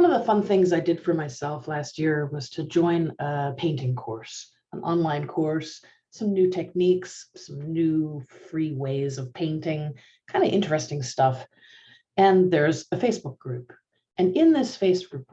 One of the fun things I did for myself last year was to join a painting course, an online course, some new techniques, some new free ways of painting, kind of interesting stuff. And there's a Facebook group. And in this Facebook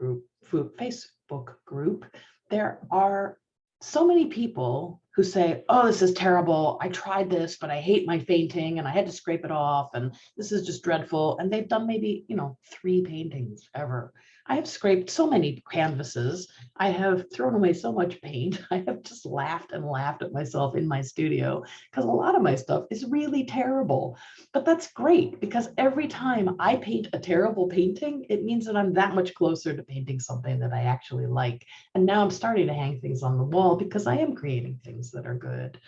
group, there are so many people who say, oh, this is terrible. I tried this, but I hate my painting and I had to scrape it off. And this is just dreadful. And they've done maybe, 3 paintings ever. I have scraped so many canvases. I have thrown away so much paint. I have just laughed and laughed at myself in my studio because a lot of my stuff is really terrible. But that's great because every time I paint a terrible painting, it means that I'm that much closer to painting something that I actually like. And now I'm starting to hang things on the wall because I am creating things that are good.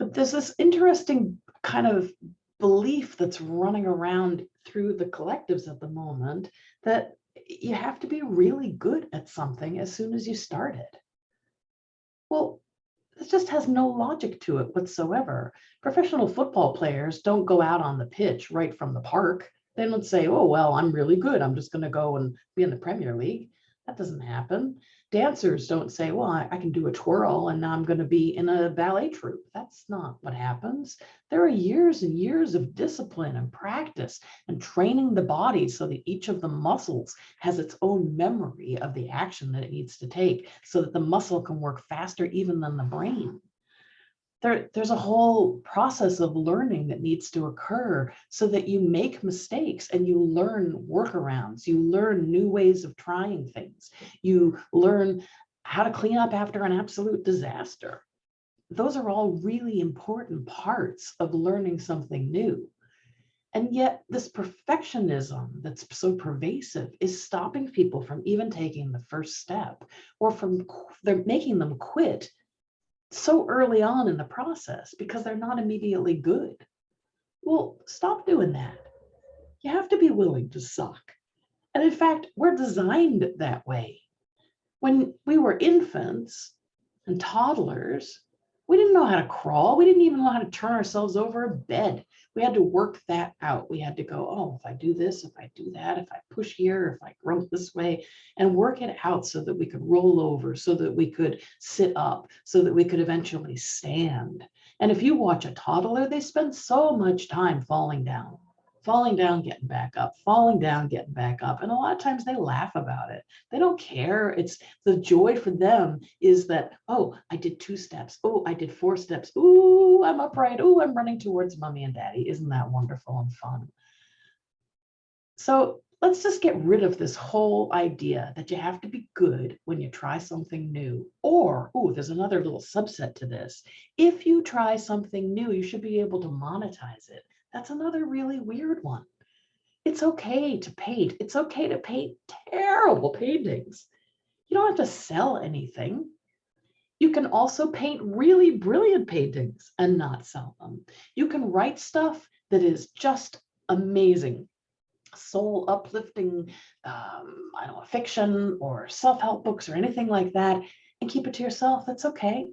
But there's this interesting kind of belief that's running around through the collectives at the moment that you have to be really good at something as soon as you start it. Well, this just has no logic to it whatsoever. Professional football players don't go out on the pitch right from the park. They don't say, oh, well, I'm really good. I'm just going to go and be in the Premier League. That doesn't happen. Dancers don't say, well, I can do a twirl and now I'm going to be in a ballet troupe. That's not what happens. There are years and years of discipline and practice and training the body so that each of the muscles has its own memory of the action that it needs to take so that the muscle can work faster even than the brain. There's a whole process of learning that needs to occur so that you make mistakes and you learn workarounds, you learn new ways of trying things, you learn how to clean up after an absolute disaster. Those are all really important parts of learning something new. And yet this perfectionism that's so pervasive is stopping people from even taking the first step or from they're making them quit so early on in the process because they're not immediately good. Well, stop doing that. You have to be willing to suck. And in fact, we're designed that way. When we were infants and toddlers, we didn't know how to crawl. We didn't even know how to turn ourselves over a bed. We had to work that out. We had to go, oh, if I do this, if I do that, if I push here, if I grunt this way, and work it out so that we could roll over, so that we could sit up, so that we could eventually stand. And if you watch a toddler, they spend so much time falling down, getting back up, falling down, getting back up. And a lot of times they laugh about it. They don't care. It's the joy for them is that, oh, I did 2 steps. Oh, I did 4 steps. Ooh, I'm upright. Ooh, I'm running towards mommy and daddy. Isn't that wonderful and fun? So let's just get rid of this whole idea that you have to be good when you try something new. Or, oh, there's another little subset to this. If you try something new, you should be able to monetize it. That's another really weird one. It's okay to paint. It's okay to paint terrible paintings. You don't have to sell anything. You can also paint really brilliant paintings and not sell them. You can write stuff that is just amazing, soul uplifting, I don't know, fiction or self-help books or anything like that, and keep it to yourself. That's okay.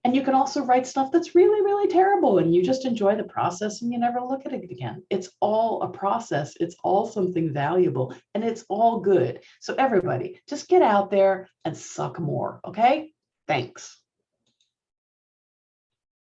And you can also write stuff that's really, really terrible and you just enjoy the process and you never look at it again. It's all a process. It's all something valuable and it's all good. So everybody, just get out there and suck more, okay? Thanks.